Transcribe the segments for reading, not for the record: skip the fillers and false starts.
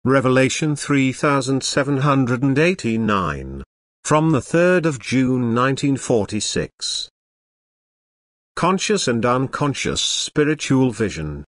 Revelation 3789. From the 3rd of June 1946. Conscious and unconscious spiritual vision.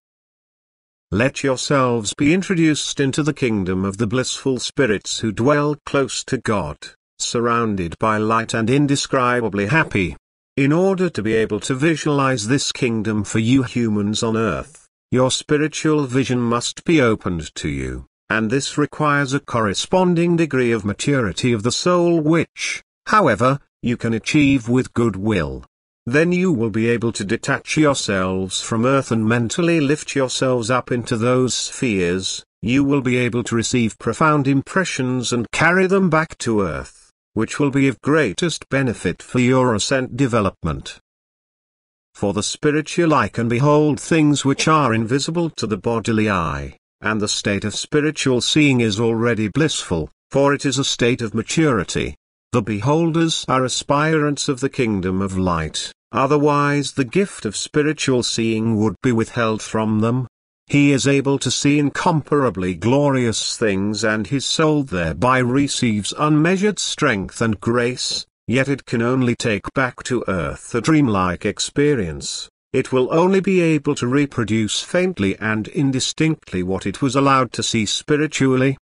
Let yourselves be introduced into the kingdom of the blissful spirits who dwell close to God, surrounded by light and indescribably happy. In order to be able to visualize this kingdom for you humans on earth, your spiritual vision must be opened to you, and this requires a corresponding degree of maturity of the soul which, however, you can achieve with good will. Then you will be able to detach yourselves from earth and mentally lift yourselves up into those spheres. You will be able to receive profound impressions and carry them back to earth, which will be of greatest benefit for your ascent development. For the spiritual eye can behold things which are invisible to the bodily eye, and the state of spiritual seeing is already blissful, for it is a state of maturity. The beholders are aspirants of the kingdom of light, otherwise the gift of spiritual seeing would be withheld from them. He is able to see incomparably glorious things and his soul thereby receives unmeasured strength and grace, yet it can only take back to earth a dreamlike experience. It will only be able to reproduce faintly and indistinctly what it was allowed to see spiritually.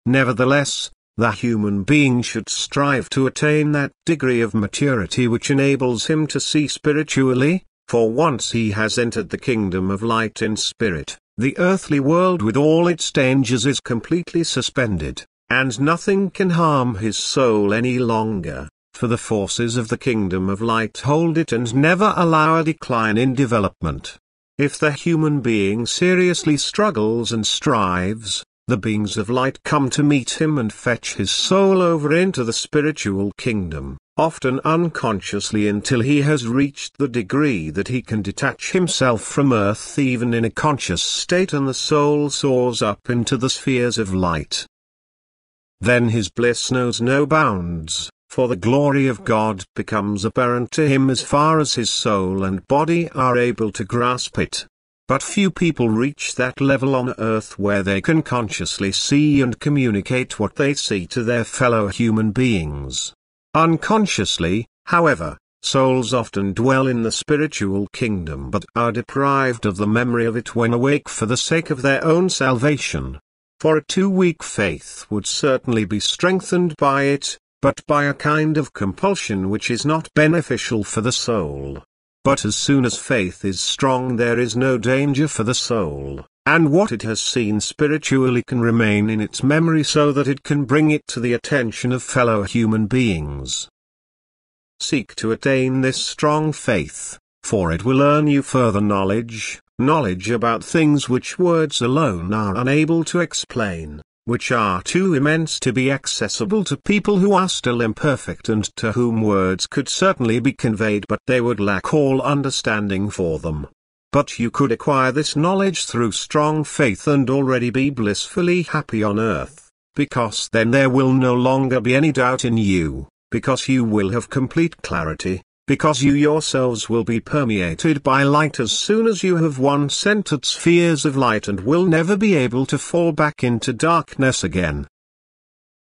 Nevertheless, the human being should strive to attain that degree of maturity which enables him to see spiritually, for once he has entered the kingdom of light in spirit, the earthly world with all its dangers is completely suspended, and nothing can harm his soul any longer. For the forces of the kingdom of light hold it and never allow a decline in development. If the human being seriously struggles and strives, the beings of light come to meet him and fetch his soul over into the spiritual kingdom, often unconsciously until he has reached the degree that he can detach himself from earth even in a conscious state and the soul soars up into the spheres of light. Then his bliss knows no bounds. For the glory of God becomes apparent to him as far as his soul and body are able to grasp it. But few people reach that level on earth where they can consciously see and communicate what they see to their fellow human beings. Unconsciously, however, souls often dwell in the spiritual kingdom but are deprived of the memory of it when awake for the sake of their own salvation. For a too weak faith would certainly be strengthened by it, but by a kind of compulsion which is not beneficial for the soul. But as soon as faith is strong there is no danger for the soul, and what it has seen spiritually can remain in its memory so that it can bring it to the attention of fellow human beings. Seek to attain this strong faith, for it will earn you further knowledge about things which words alone are unable to explain, which are too immense to be accessible to people who are still imperfect and to whom words could certainly be conveyed but they would lack all understanding for them. But you could acquire this knowledge through strong faith and already be blissfully happy on earth, because then there will no longer be any doubt in you, because you will have complete clarity, because you yourselves will be permeated by light as soon as you have once entered spheres of light and will never be able to fall back into darkness again.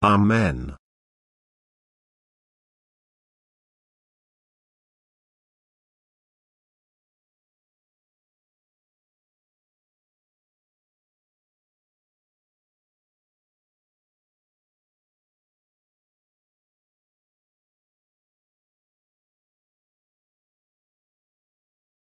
Amen.